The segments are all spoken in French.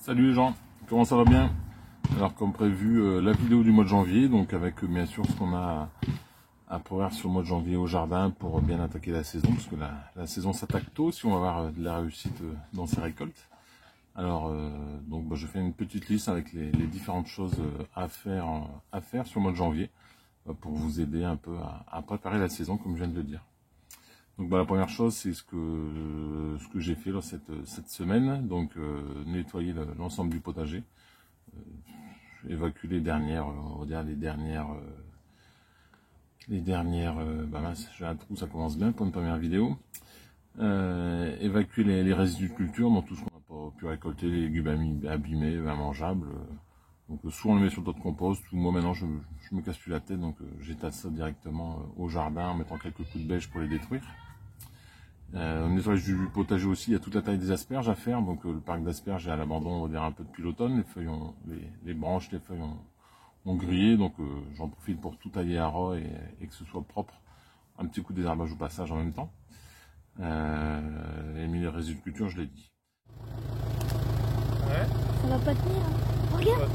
Salut les gens, comment ça va bien? Alors comme prévu, la vidéo du mois de janvier, donc avec bien sûr ce qu'on a à prévoir sur le mois de janvier au jardin pour bien attaquer la saison, parce que la saison s'attaque tôt si on va avoir de la réussite dans ses récoltes. Alors donc je fais une petite liste avec les différentes choses à faire sur le mois de janvier pour vous aider un peu à préparer la saison comme je viens de le dire. Donc la première chose, c'est ce que j'ai fait là, cette semaine, donc nettoyer l'ensemble du potager, évacuer les dernières, on va dire mince, j'ai un trou, ça commence bien pour une première vidéo. Évacuer les résidus de culture, donc tout ce qu'on n'a pas pu récolter, les légumes abîmés, immangeables. Donc soit on le met sur le tas de compost, ou moi maintenant je me casse plus la tête, donc j'étale ça directement au jardin en mettant quelques coups de bêche pour les détruire. Au nettoyage du potager aussi, il y a toute la taille des asperges à faire, donc le parc d'asperges est à l'abandon, on va dire un peu depuis l'automne, les feuilles les branches, les feuilles ont grillé, donc j'en profite pour tout tailler à ras et que ce soit propre. Un petit coup de désherbage au passage en même temps. Et mis les résidus de culture, je l'ai dit. Ouais. Ça va pas tenir. Hein. Regarde.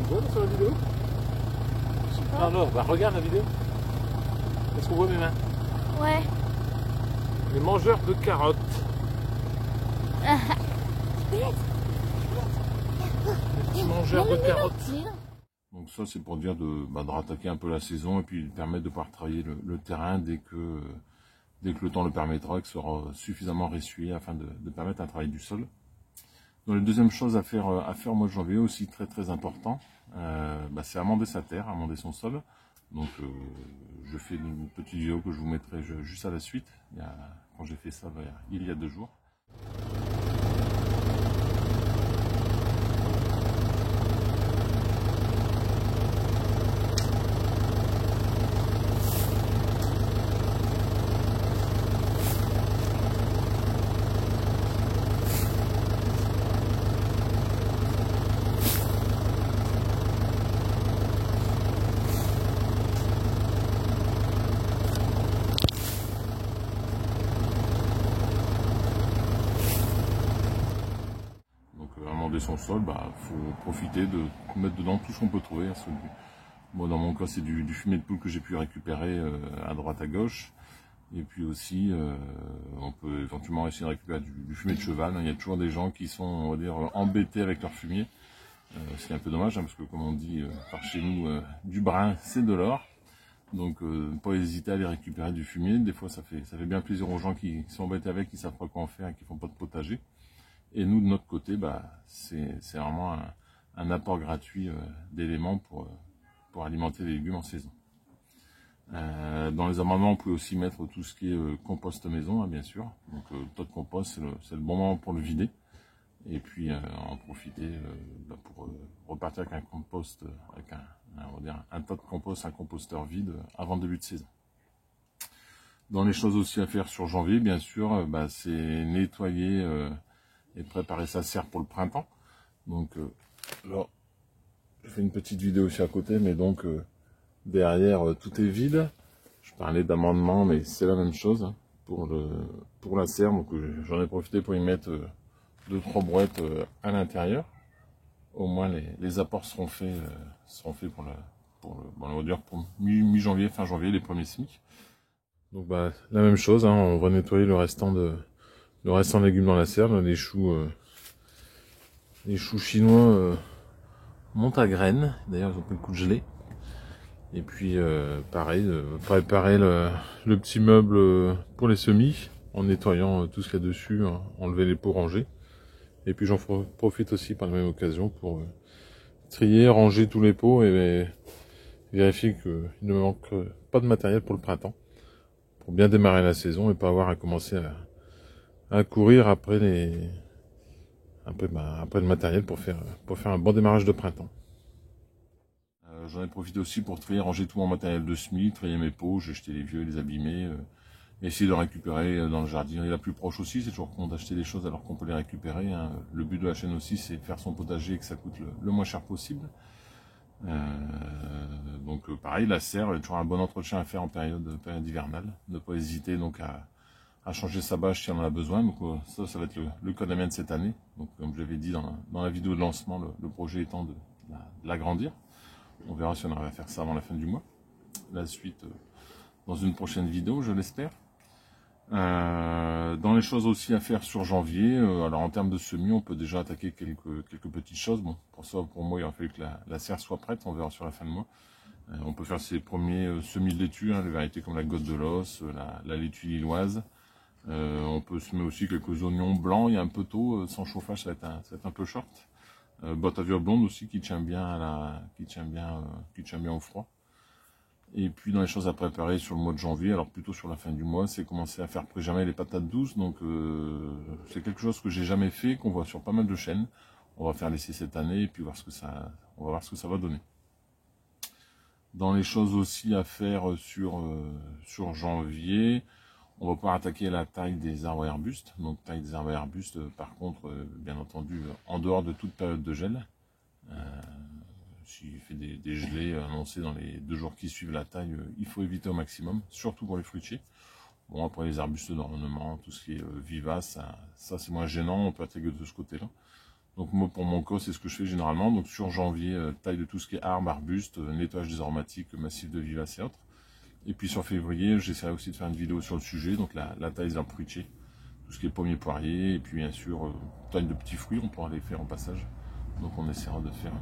On voit sur la vidéo? Je sais pas. Non, regarde la vidéo. Est-ce qu'on voit mes mains? Ouais. Les mangeurs de carottes. Les petits mangeurs de carottes. Donc ça c'est pour dire de rattaquer un peu la saison et puis permettre de pouvoir travailler le terrain dès que le temps le permettra et que ce sera suffisamment ressuyé afin de permettre un travail du sol. Donc la deuxième chose à faire au mois de janvier aussi très important, c'est amender sa terre, amender son sol. Donc je fais une petite vidéo que je vous mettrai juste à la suite, quand j'ai fait ça il y a 2 jours. Son sol, faut profiter de mettre dedans tout ce qu'on peut trouver. Moi dans mon cas c'est du fumier de poule que j'ai pu récupérer à droite à gauche, et puis aussi on peut éventuellement essayer de récupérer du fumier de cheval. Il y a toujours des gens qui sont, on va dire, embêtés avec leur fumier, c'est un peu dommage parce que comme on dit par chez nous, du brun c'est de l'or. Donc ne pas hésiter à aller récupérer du fumier. Des fois ça fait bien plaisir aux gens qui sont embêtés avec, qui savent pas quoi en faire et qui font pas de potager. Et nous, de notre côté, c'est vraiment un apport gratuit d'éléments pour alimenter les légumes en saison. Dans les amendements, on peut aussi mettre tout ce qui est compost maison, hein, bien sûr. Donc le tas de compost, c'est le bon moment pour le vider. Et puis en profiter pour repartir avec un compost, avec on va dire un tas de compost, un composteur vide avant le début de saison. Dans les choses aussi à faire sur janvier, bien sûr, c'est nettoyer et préparer sa serre pour le printemps. Donc là, je fais une petite vidéo aussi à côté, mais donc derrière tout est vide. Je parlais d'amendement, mais c'est la même chose hein, pour la serre. Donc j'en ai profité pour y mettre 2-3 brouettes à l'intérieur. Au moins les apports seront faits pour mi-janvier, fin janvier, les premiers SMIC. Donc la même chose, hein, on va nettoyer le restant de légumes dans la serre. Les choux chinois montent à graines. D'ailleurs, ils ont pris le coup de gelée. Et puis, pareil, préparer le petit meuble pour les semis en nettoyant tout ce qu'il y a dessus, hein, enlever les pots rangés. Et puis, j'en profite aussi par la même occasion pour trier, ranger tous les pots et vérifier qu'il ne me manque pas de matériel pour le printemps, pour bien démarrer la saison et pas avoir à commencer à courir après le matériel pour faire un bon démarrage de printemps. J'en ai profité aussi pour trier, ranger tout mon matériel de semis, trier mes pots, j'ai jeté les vieux, les abîmés, essayer de le récupérer dans le jardin la plus proche aussi. C'est toujours con d'acheter des choses alors qu'on peut les récupérer, hein. Le but de la chaîne aussi, c'est de faire son potager et que ça coûte le moins cher possible. Pareil, la serre, il y a toujours un bon entretien à faire en période hivernale. Ne pas hésiter donc à changer sa bâche si on en a besoin. Donc ça va être le cas de la mienne cette année. Donc comme je l'avais dit dans la vidéo de lancement, le projet étant de l'agrandir. On verra si on arrive à faire ça avant la fin du mois. La suite dans une prochaine vidéo, je l'espère. Dans les choses aussi à faire sur janvier, alors en termes de semis, on peut déjà attaquer quelques petites choses. Bon, pour ça, pour moi, il a fallu que la serre soit prête, on verra sur la fin de mois. On peut faire ses premiers semis de laitue, les variétés comme la Côte de l'Os, la laitue lilloise. On peut semer aussi quelques oignons blancs, il y a un peu tôt, sans chauffage, ça va être un peu short. Batavia blonde aussi qui tient bien au froid. Et puis dans les choses à préparer sur le mois de janvier, alors plutôt sur la fin du mois, c'est commencer à faire pré-germer les patates douces. Donc c'est quelque chose que j'ai jamais fait, qu'on voit sur pas mal de chaînes. On va faire l'essai cette année et puis on va voir ce que ça va donner. Dans les choses aussi à faire sur janvier, on va pouvoir attaquer la taille des arbres et arbustes. Donc taille des arbres et arbustes, par contre, bien entendu, en dehors de toute période de gel. S'il fait des gelées annoncées dans les 2 jours qui suivent la taille, il faut éviter au maximum, surtout pour les fruitiers. Bon, après les arbustes d'ornement, tout ce qui est vivace, ça c'est moins gênant, on peut attaquer de ce côté-là. Donc moi, pour mon cas, c'est ce que je fais généralement. Donc sur janvier, taille de tout ce qui est arbre, arbuste, nettoyage des aromatiques, massif de vivace et autres. Et puis sur février, j'essaierai aussi de faire une vidéo sur le sujet, donc la taille des arbres fruitiers, tout ce qui est pommier, poirier, et puis bien sûr, taille de petits fruits, on pourra les faire en passage. Donc on essaiera de faire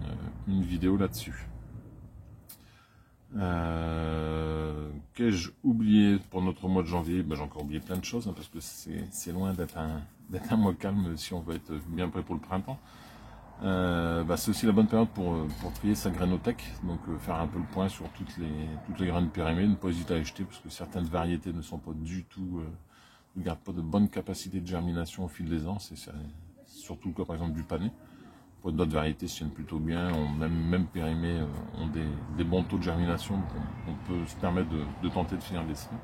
une vidéo là-dessus. Qu'ai-je oublié pour notre mois de janvier? J'ai encore oublié plein de choses, parce que c'est loin d'être un mois calme si on veut être bien prêt pour le printemps. C'est aussi la bonne période pour trier sa grainothèque, donc faire un peu le point sur toutes les graines périmées, ne pas hésiter à acheter, parce que certaines variétés ne sont pas du tout, ne gardent pas de bonne capacité de germination au fil des ans, c'est surtout le cas par exemple du panais. D'autres variétés se tiennent plutôt bien, même périmées, ont des bons taux de germination, donc on peut se permettre de tenter de finir les semis.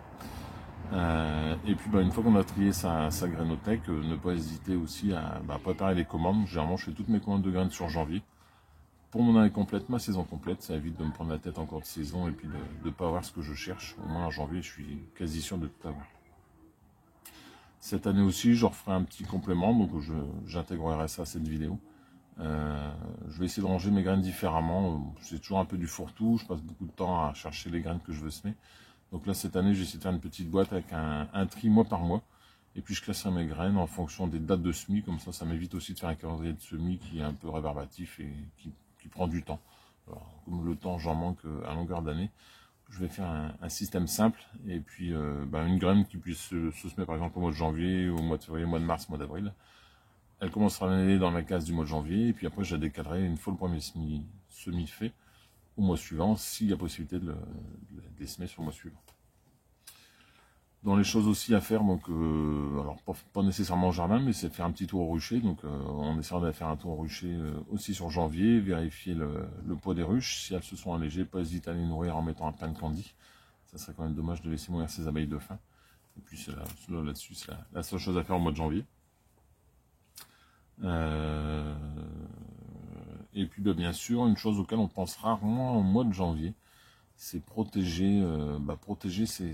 Et puis une fois qu'on a trié sa grainothèque, ne pas hésiter aussi à préparer les commandes. Généralement je fais toutes mes commandes de graines sur janvier. Pour mon année complète, ma saison complète, ça évite de me prendre la tête encore de saison et puis de ne pas avoir ce que je cherche. Au moins en janvier, je suis quasi sûr de tout avoir. Cette année aussi, je referai un petit complément, donc j'intégrerai ça à cette vidéo. Je vais essayer de ranger mes graines différemment. C'est toujours un peu du fourre-tout, je passe beaucoup de temps à chercher les graines que je veux semer. Donc là cette année j'ai essayé de faire une petite boîte avec un tri mois par mois. Et puis je classerai mes graines en fonction des dates de semis, comme ça m'évite aussi de faire un calendrier de semis qui est un peu rébarbatif et qui prend du temps. Alors, comme le temps j'en manque à longueur d'année, je vais faire un système simple et puis une graine qui puisse se semer par exemple au mois de janvier, au mois de février, au mois de mars, au mois d'avril. Elle commencera l'année dans la case du mois de janvier, et puis après je la décalerai une fois le premier semis fait au mois suivant, s'il y a possibilité de les semer sur le mois suivant. Dans les choses aussi à faire, donc alors pas nécessairement au jardin, mais c'est de faire un petit tour au rucher. Donc on essaiera de faire un tour au rucher aussi sur janvier, vérifier le poids des ruches. Si elles se sont allégées, pas hésiter à les nourrir en mettant un pain de candy. Ça serait quand même dommage de laisser mourir ces abeilles de faim. Et puis là-dessus, c'est la seule chose à faire au mois de janvier. Et puis bien sûr, une chose auquel on pense rarement au mois de janvier, c'est protéger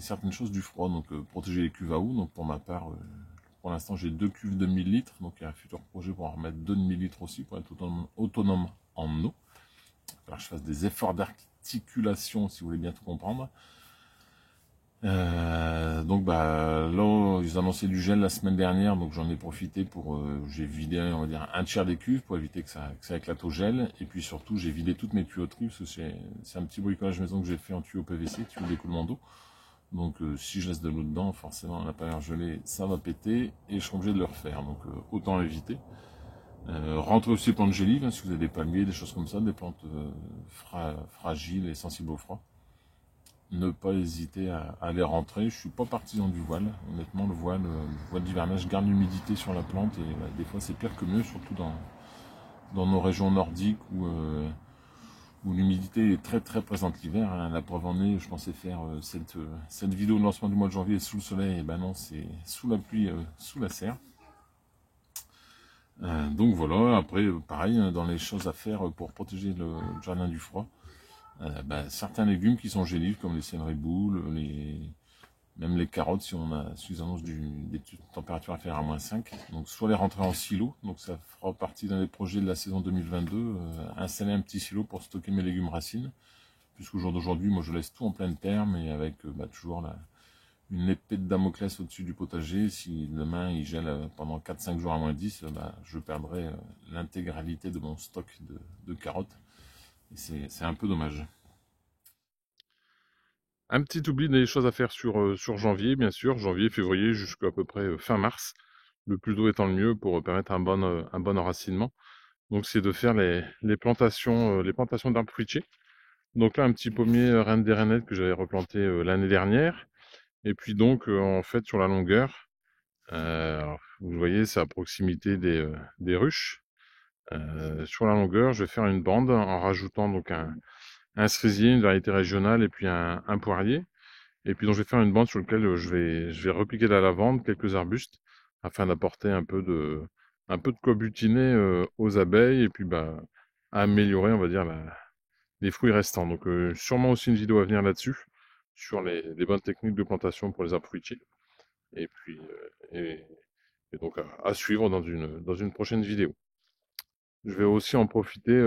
certaines choses du froid, donc protéger les cuves à eau. Donc pour ma part, pour l'instant j'ai 2 cuves de 1000 litres, donc il y a un futur projet pour en remettre 2 de 1000 litres aussi, pour être autonome en eau. Alors je fasse des efforts d'articulation si vous voulez bien tout comprendre. Là, ils annonçaient du gel la semaine dernière, donc j'en ai profité pour, j'ai vidé, on va dire, un tiers des cuves pour éviter que ça éclate au gel, et puis surtout j'ai vidé toutes mes tuyauteries, parce que c'est un petit bricolage maison que j'ai fait en tuyau PVC, tuyau d'écoulement d'eau, donc si je laisse de l'eau dedans, forcément à l'intérieur gelé, ça va péter, et je serai obligé de le refaire, donc autant l'éviter. Rentrez aussi les plantes gélives, si vous avez des palmiers, des choses comme ça, des plantes fragiles et sensibles au froid. Ne pas hésiter à les rentrer. Je suis pas partisan du voile. Honnêtement, le voile d'hivernage garde l'humidité sur la plante et des fois c'est pire que mieux, surtout dans nos régions nordiques où l'humidité est très très présente l'hiver. Hein. La preuve en est, je pensais faire cette vidéo de lancement du mois de janvier sous le soleil, et ben non, c'est sous la pluie, sous la serre. Donc voilà, après pareil, dans les choses à faire pour protéger le jardin du froid. certains légumes qui sont gélibles, comme les céleri boules, même les carottes, si on a suffisamment des températures inférieures à -5. Donc soit les rentrer en silo, donc ça fera partie d'un des projets de la saison 2022, installer un petit silo pour stocker mes légumes racines, puisqu'au jour d'aujourd'hui, moi je laisse tout en pleine terre, mais avec toujours une épée de Damoclès au-dessus du potager. Si demain il gèle pendant 4-5 jours à -10, je perdrai l'intégralité de mon stock de carottes. Et c'est un peu dommage. Un petit oubli des choses à faire sur janvier, bien sûr, janvier, février, jusqu'à peu près fin mars, le plus tôt étant le mieux pour permettre un bon enracinement. Donc c'est de faire les plantations d'arbres fruitiers. Donc là, un petit pommier reine des rainettes que j'avais replanté l'année dernière. Et puis donc, en fait, sur la longueur, alors, vous voyez, c'est à proximité des ruches. Sur la longueur, je vais faire une bande en rajoutant donc un cerisier, une variété régionale et puis un poirier. Et puis donc je vais faire une bande sur laquelle je vais repiquer de la lavande, quelques arbustes, afin d'apporter un peu de quoi butiner aux abeilles et puis améliorer, on va dire, les fruits restants. Donc sûrement aussi une vidéo à venir là-dessus, sur les bonnes techniques de plantation pour les arbres fruitiers. Et puis et donc à suivre dans une prochaine vidéo. Je vais aussi en profiter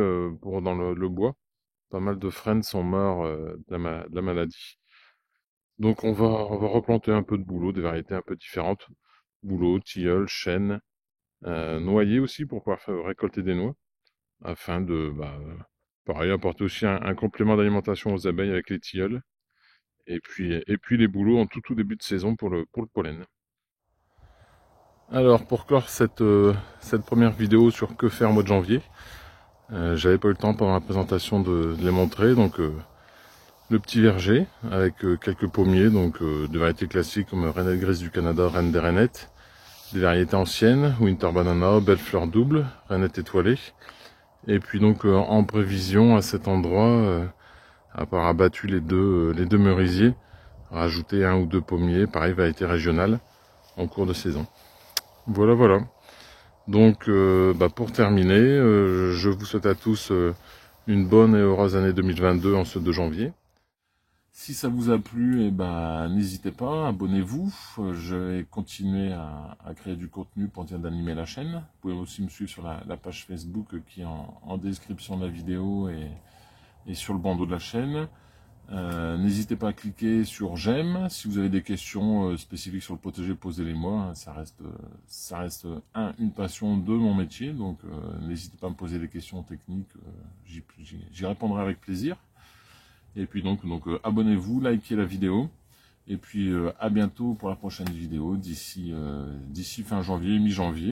pour dans le bois. Pas mal de frênes sont morts de la maladie. Donc on va replanter un peu de bouleau, des variétés un peu différentes. Bouleau, tilleul, chêne, noyer aussi pour pouvoir récolter des noix, afin de, pareil, apporter aussi un complément d'alimentation aux abeilles avec les tilleuls. Et puis les bouleaux en tout début de saison pour le pollen. Alors pour clore cette première vidéo sur que faire au mois de janvier, j'avais pas eu le temps pendant la présentation de les montrer, donc le petit verger avec quelques pommiers, donc de variétés classiques comme Rainette Grise du Canada, Reine des Rainettes, des variétés anciennes, Winter Banana, Belle Fleur Double, Rainette Étoilée, et puis donc en prévision à cet endroit, après avoir abattu les deux merisiers, rajouter 1 ou 2 pommiers, pareil, variété régionale, en cours de saison. Voilà. Donc pour terminer, je vous souhaite à tous une bonne et heureuse année 2022 en ce 2 janvier. Si ça vous a plu, n'hésitez pas, abonnez-vous. Je vais continuer à créer du contenu pour dire d'animer la chaîne. Vous pouvez aussi me suivre sur la page Facebook qui est en description de la vidéo et sur le bandeau de la chaîne. N'hésitez pas à cliquer sur j'aime. Si vous avez des questions spécifiques sur le potager, posez-les-moi. Ça reste une passion de mon métier, donc n'hésitez pas à me poser des questions techniques. J'y répondrai avec plaisir. Et puis donc abonnez-vous, likez la vidéo. Et puis à bientôt pour la prochaine vidéo d'ici fin janvier, mi-janvier.